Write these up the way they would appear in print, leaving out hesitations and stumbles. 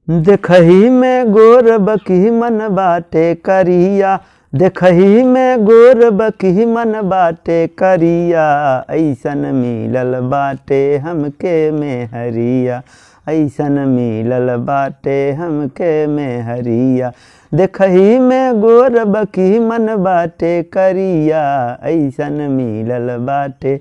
देखही में गोर बकी मन बाटे करिया, देखही में गोर बकी मन बाटे करिया, ऐसन मिलल बाटे हमके मेहरिया, ऐसन मिलल बाटे हमके मेहरिया। देखही में गोर बकी मन बाटे करिया, ऐसन मिलल बाटे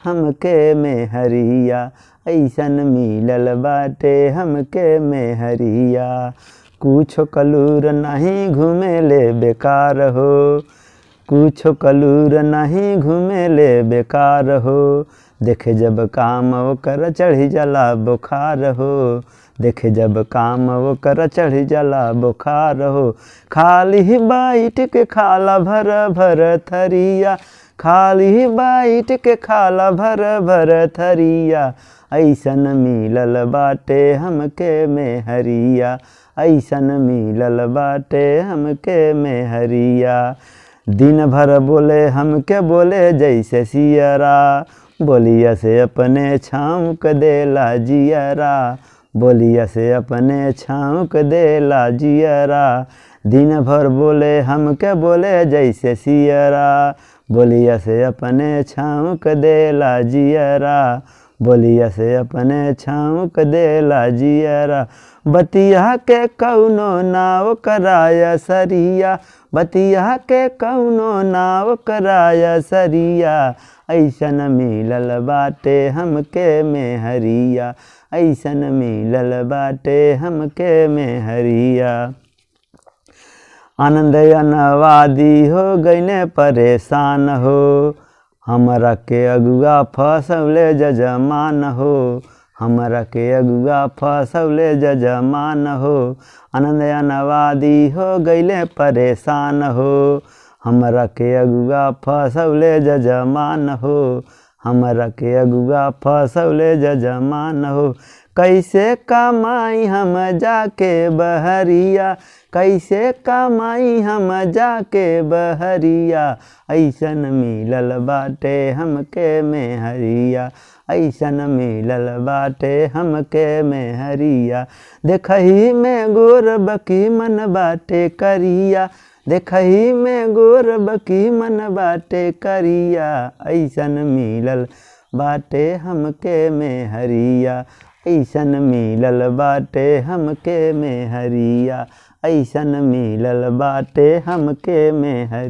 हमके मेहरिया, ऐसन मिलल बाटे हमके मेहरिया। कुछ कलूर नहीं घूमेले बेकार हो, कुछ कलूर नहीं घूमेले बेकार हो, देखे जब काम ओकर चढ़ी जाला बुखार हो, देखे जब काम ओकर चढ़ी जाला बुखार हो। खाली बैठ के खाला भर भर थरिया, खाली बैठ के खाला भर भर थरिया, ऐसन मिलल बाटे हमके मेहरिया, ऐसन मिलल बाटे हमके मेहरिया। दिन भर बोले हमके बोले जैसे सियरा, बोलिया से अपने छाँक देला जियरा, बोलिया से अपने छाँक देला जियरा। दिन भर बोले हमके बोले जैसे सियरा, बोलिया से अपने छाँक देला जियरा, बोलिया से अपने छाँक देला जियरा। बतिया के कौनो नाव कराया सरिया, बतिया के कौनो नाव कराया सरिया, ऐसन मिलल बाटे हमके मेहरिया, ऐसन मिलल बाटे हमके मेहरिया। आनंद अनवादी हो गईले परेशान हो, हमरा के अगुआ फसौले जजमान हो, हमरा के अगुआ फसौले जजमान हो। आनंद अनवादी हो गईले परेशान हो, हमरा के अगुआ फसौले जजमान हो, हमरा के अगुआ फसौले जजमान हो। कैसे कमाई हम जाके बहरिया, कैसे कमाई हम जाके बहरिया, ऐसन मिलल बाटे हमके मेहरिया, ऐसन मिलल बाटे हमके मेहरिया। देखही में गोर बकी मन बाटे करिया, देखही में गोर बकी मन बाटे करिया, ऐसन मिलल बाटे हमके मेहरिया, ऐसन मिलल बाटे हमके मेहरिया, ऐसन मिलल बाटे हमके मेहरिया।